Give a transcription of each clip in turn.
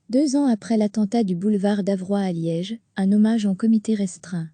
2 ans après l'attentat du boulevard d'Avroy à Liège, un hommage en comité restreint.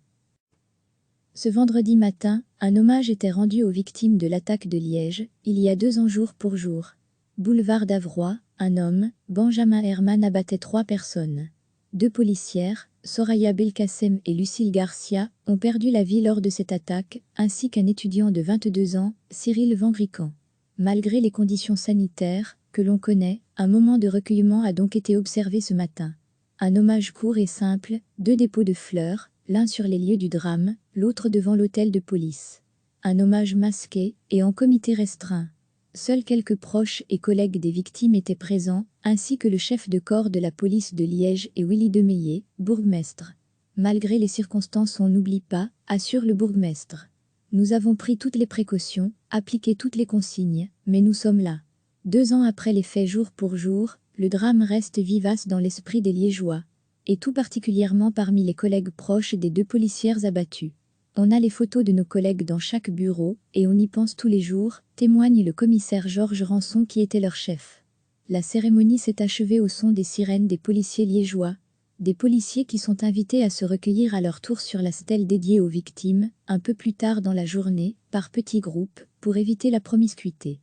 Ce vendredi matin, un hommage était rendu aux victimes de l'attaque de Liège, il y a 2 ans jour pour jour. Boulevard d'Avroy, un homme, Benjamin Herman, abattait 3 personnes. 2 policières, Soraya Belkacem et Lucille Garcia, ont perdu la vie lors de cette attaque, ainsi qu'un étudiant de 22 ans, Cyril Van Vrican. Malgré les conditions sanitaires que l'on connaît, un moment de recueillement a donc été observé ce matin. Un hommage court et simple, 2 dépôts de fleurs, l'un sur les lieux du drame, l'autre devant l'hôtel de police. Un hommage masqué et en comité restreint. Seuls quelques proches et collègues des victimes étaient présents, ainsi que le chef de corps de la police de Liège et Willy Demeyer, bourgmestre. Malgré les circonstances, on n'oublie pas, assure le bourgmestre. Nous avons pris toutes les précautions, appliqué toutes les consignes, mais nous sommes là. 2 ans après les faits jour pour jour, le drame reste vivace dans l'esprit des Liégeois, et tout particulièrement parmi les collègues proches des 2 policières abattues. On a les photos de nos collègues dans chaque bureau, et on y pense tous les jours, témoigne le commissaire Georges Rançon qui était leur chef. La cérémonie s'est achevée au son des sirènes des policiers liégeois, des policiers qui sont invités à se recueillir à leur tour sur la stèle dédiée aux victimes, un peu plus tard dans la journée, par petits groupes, pour éviter la promiscuité.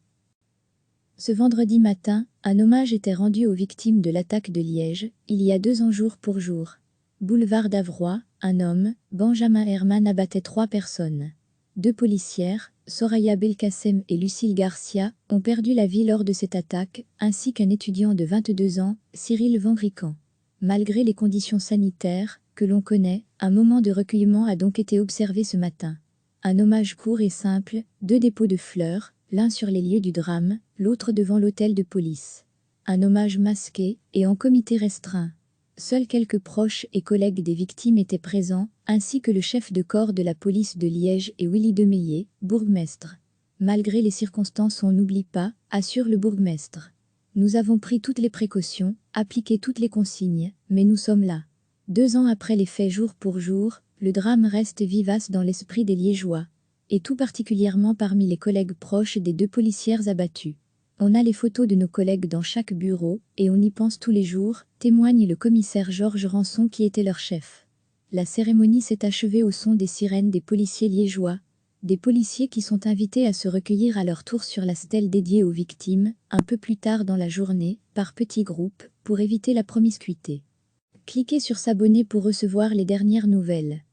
Ce vendredi matin, un hommage était rendu aux victimes de l'attaque de Liège, il y a 2 ans jour pour jour. Boulevard d'Avroy, un homme, Benjamin Herman, abattait 3 personnes. 2 policières, Soraya Belkacem et Lucille Garcia, ont perdu la vie lors de cette attaque, ainsi qu'un étudiant de 22 ans, Cyril Van Vrican. Malgré les conditions sanitaires que l'on connaît, un moment de recueillement a donc été observé ce matin. Un hommage court et simple, 2 dépôts de fleurs, l'un sur les lieux du drame, l'autre devant l'hôtel de police. Un hommage masqué et en comité restreint. Seuls quelques proches et collègues des victimes étaient présents, ainsi que le chef de corps de la police de Liège et Willy Demeyer, bourgmestre. Malgré les circonstances, on n'oublie pas, assure le bourgmestre. Nous avons pris toutes les précautions, appliqué toutes les consignes, mais nous sommes là. 2 ans après les faits jour pour jour, le drame reste vivace dans l'esprit des Liégeois, et tout particulièrement parmi les collègues proches des 2 policières abattues. On a les photos de nos collègues dans chaque bureau, et on y pense tous les jours, témoigne le commissaire Georges Rançon qui était leur chef. La cérémonie s'est achevée au son des sirènes des policiers liégeois, des policiers qui sont invités à se recueillir à leur tour sur la stèle dédiée aux victimes, un peu plus tard dans la journée, par petits groupes, pour éviter la promiscuité. Cliquez sur s'abonner pour recevoir les dernières nouvelles.